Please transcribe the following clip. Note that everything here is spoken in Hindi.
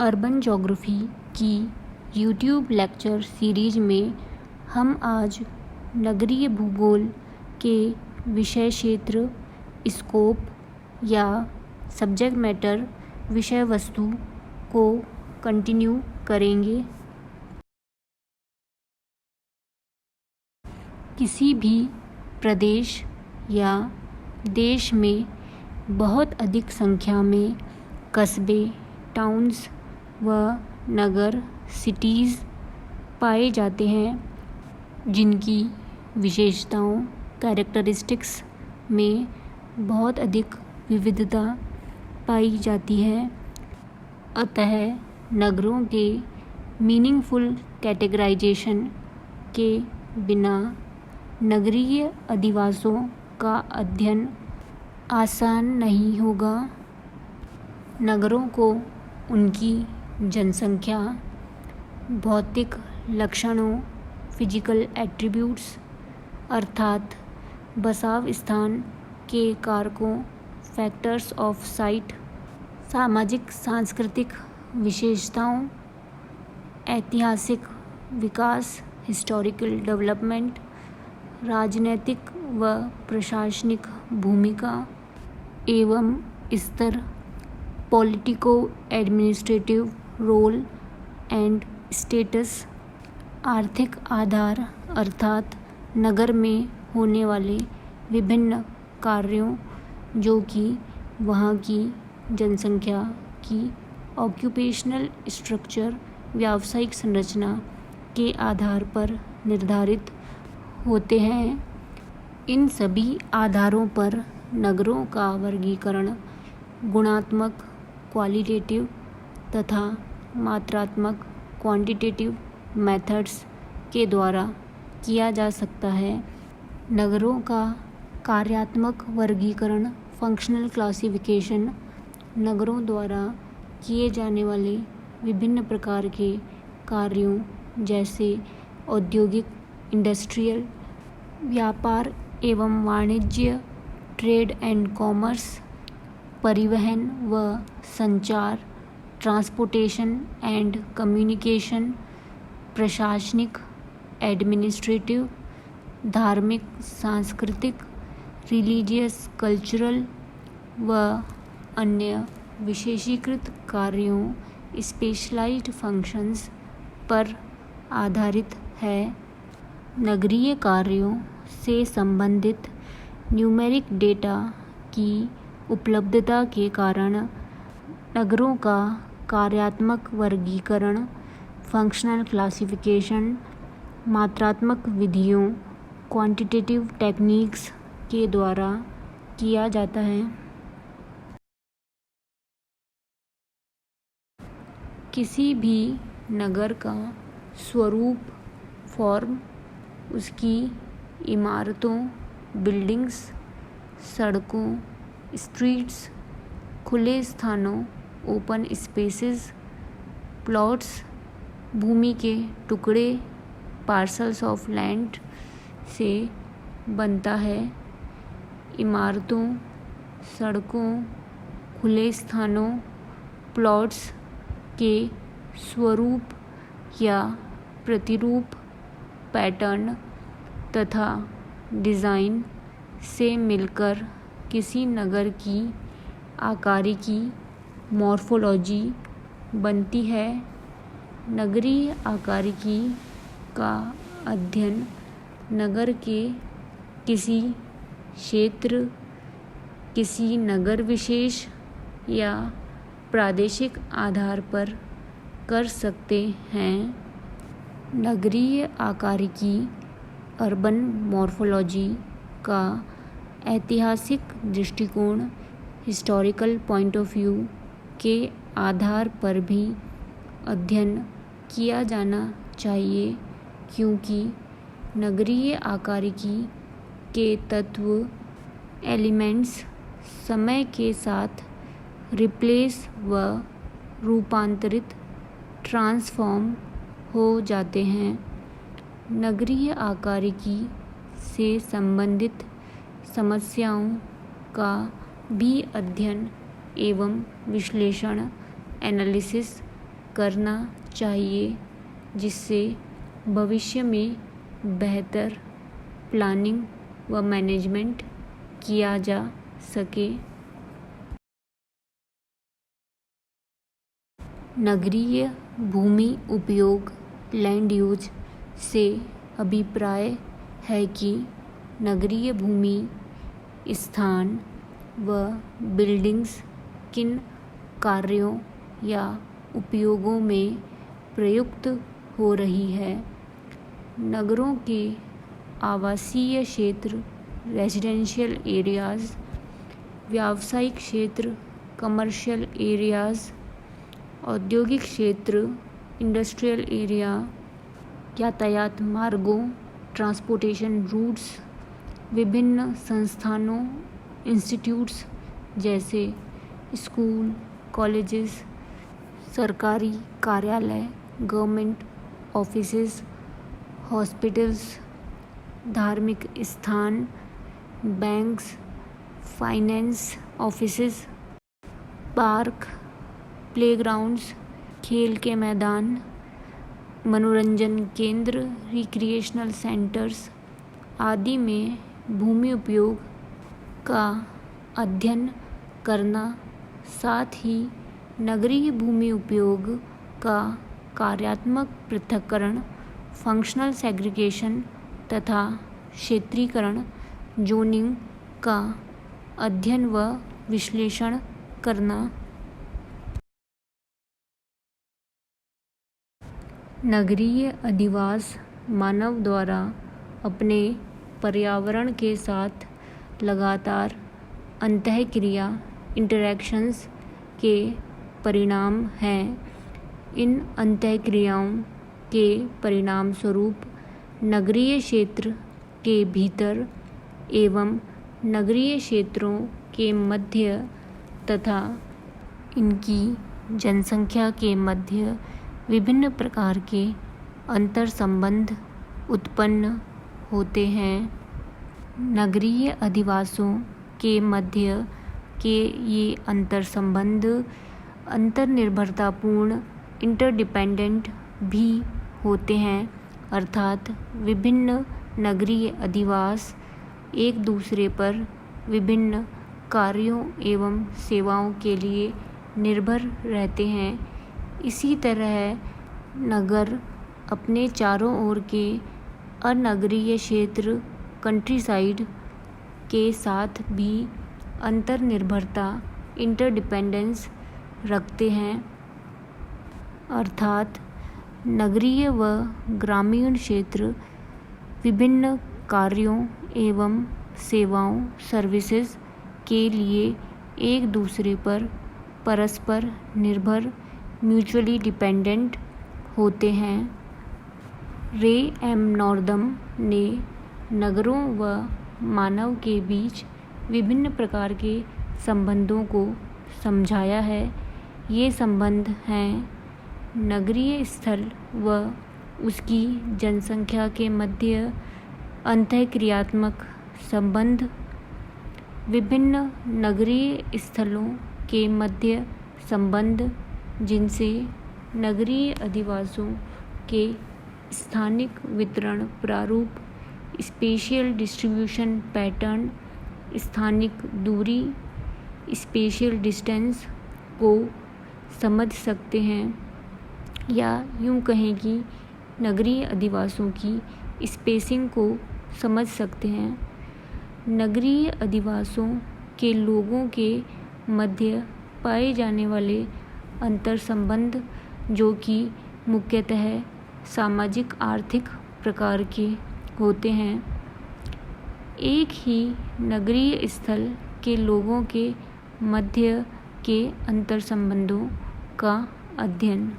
अर्बन ज्योग्राफी की यूट्यूब लेक्चर सीरीज में हम आज नगरीय भूगोल के विषय क्षेत्र, स्कोप या सब्जेक्ट मैटर विषय वस्तु को कंटिन्यू करेंगे। किसी भी प्रदेश या देश में बहुत अधिक संख्या में कस्बे, टाउन्स व नगर, सिटीज़ पाए जाते हैं, जिनकी विशेषताओं, कैरेक्टरिस्टिक्स में बहुत अधिक विविधता पाई जाती है। अतः नगरों के मीनिंगफुल कैटेगराइजेशन के बिना नगरीय अधिवासों का अध्ययन आसान नहीं होगा। नगरों को उनकी जनसंख्या, भौतिक लक्षणों, फिजिकल एट्रीब्यूट्स अर्थात बसाव स्थान के कारकों, फैक्टर्स ऑफ साइट, सामाजिक सांस्कृतिक विशेषताओं, ऐतिहासिक विकास, हिस्टोरिकल डेवलपमेंट, राजनैतिक व प्रशासनिक भूमिका एवं स्तर, politico administrative role and status, आर्थिक आधार अर्थात नगर में होने वाले विभिन्न कार्यों जो कि वहाँ की जनसंख्या की ऑक्यूपेशनल स्ट्रक्चर, व्यावसायिक संरचना के आधार पर निर्धारित होते हैं। इन सभी आधारों पर नगरों का वर्गीकरण गुणात्मक क्वालिटेटिव तथा मात्रात्मक क्वांटिटेटिव मेथड्स के द्वारा किया जा सकता है। नगरों का कार्यात्मक वर्गीकरण फंक्शनल क्लासिफिकेशन नगरों द्वारा किए जाने वाले विभिन्न प्रकार के कार्यों जैसे औद्योगिक, इंडस्ट्रियल, व्यापार एवं वाणिज्य, ट्रेड एंड कॉमर्स, परिवहन व संचार, ट्रांसपोर्टेशन एंड कम्युनिकेशन, प्रशासनिक, एडमिनिस्ट्रेटिव, धार्मिक, सांस्कृतिक, रिलीजियस, कल्चरल व अन्य विशेषीकृत कार्यों, स्पेशलाइज्ड फंक्शंस पर आधारित है। नगरीय कार्यों से संबंधित न्यूमेरिक डेटा की उपलब्धता के कारण नगरों का कार्यात्मक वर्गीकरण फंक्शनल क्लासिफिकेशन मात्रात्मक विधियों, क्वांटिटेटिव टेक्निक्स के द्वारा किया जाता है। किसी भी नगर का स्वरूप, फॉर्म, उसकी इमारतों, बिल्डिंग्स, सड़कों, स्ट्रीट्स, खुले स्थानों, ओपन स्पेसेस, प्लॉट्स, भूमि के टुकड़े, पार्सल्स ऑफ लैंड से बनता है। इमारतों, सड़कों, खुले स्थानों, प्लॉट्स के स्वरूप या प्रतिरूप, पैटर्न तथा डिज़ाइन से मिलकर किसी नगर की आकारिकी, मॉर्फोलॉजी बनती है। नगरीय आकारिकी का अध्ययन नगर के किसी क्षेत्र, किसी नगर विशेष या प्रादेशिक आधार पर कर सकते हैं। नगरीय आकारिकी अर्बन मॉर्फोलॉजी का ऐतिहासिक दृष्टिकोण, हिस्टोरिकल पॉइंट ऑफ व्यू के आधार पर भी अध्ययन किया जाना चाहिए, क्योंकि नगरीय आकारिकी के तत्व, एलिमेंट्स समय के साथ रिप्लेस व रूपांतरित, ट्रांसफॉर्म हो जाते हैं। नगरीय आकारिकी से संबंधित समस्याओं का भी अध्ययन एवं विश्लेषण, एनालिसिस करना चाहिए, जिससे भविष्य में बेहतर प्लानिंग व मैनेजमेंट किया जा सके। नगरीय भूमि उपयोग लैंड यूज से अभिप्राय है कि नगरीय भूमि स्थान व बिल्डिंग्स किन कार्यों या उपयोगों में प्रयुक्त हो रही है। नगरों के आवासीय क्षेत्र रेजिडेंशियल एरियाज़, व्यावसायिक क्षेत्र कमर्शियल एरियाज़, औद्योगिक क्षेत्र इंडस्ट्रियल एरिया, यातायात मार्गों ट्रांसपोर्टेशन रूट्स, विभिन्न संस्थानों इंस्टीट्यूट्स जैसे स्कूल, कॉलेजेस, सरकारी कार्यालय, गवर्नमेंट ऑफिसेस, हॉस्पिटल्स, धार्मिक स्थान, banks, finance offices, park, playgrounds, खेल के मैदान, मनोरंजन केंद्र, रिक्रिएशनल सेंटर्स आदि में भूमि उपयोग का अध्ययन करना, साथ ही नगरीय भूमि उपयोग का कार्यात्मक पृथक्करण फंक्शनल सेग्रीगेशन तथा क्षेत्रीकरण जोनिंग का अध्ययन व विश्लेषण करना। नगरीय अधिवास मानव द्वारा अपने पर्यावरण के साथ लगातार अंतःक्रिया इंटरैक्शंस के परिणाम हैं। इन अंतःक्रियाओं के परिणाम स्वरूप नगरीय क्षेत्र के भीतर एवं नगरीय क्षेत्रों के मध्य तथा इनकी जनसंख्या के मध्य विभिन्न प्रकार के अंतर संबंध उत्पन्न होते हैं। नगरीय अधिवासों के मध्य के ये अंतर संबंध अंतर्निर्भरतापूर्ण इंटरडिपेंडेंट भी होते हैं, अर्थात विभिन्न नगरीय अधिवास एक दूसरे पर विभिन्न कार्यों एवं सेवाओं के लिए निर्भर रहते हैं। इसी तरह नगर अपने चारों ओर के अनगरीय क्षेत्र कंट्रीसाइड के साथ भी अंतर्निर्भरता इंटरडिपेंडेंस रखते हैं, अर्थात नगरीय व ग्रामीण क्षेत्र विभिन्न कार्यों एवं सेवाओं सर्विसेज के लिए एक दूसरे पर परस्पर निर्भर म्यूचुअली डिपेंडेंट होते हैं। रे एम नॉर्दम ने नगरों व मानव के बीच विभिन्न प्रकार के संबंधों को समझाया है। ये संबंध हैं नगरीय स्थल व उसकी जनसंख्या के मध्य अंतःक्रियात्मक संबंध, विभिन्न नगरीय स्थलों के मध्य संबंध जिनसे नगरीय अधिवासों के स्थानिक वितरण प्रारूप, स्पेशियल डिस्ट्रीब्यूशन पैटर्न, स्थानिक दूरी, स्पेशियल डिस्टेंस को समझ सकते हैं, या यूँ कहें कि नगरीय अधिवासों की स्पेसिंग को समझ सकते हैं। नगरीय अधिवासों के लोगों के मध्य पाए जाने वाले अंतर संबंध जो कि मुख्यतः सामाजिक आर्थिक प्रकार के होते हैं। एक ही नगरीय स्थल के लोगों के मध्य के अंतर संबंधों का अध्ययन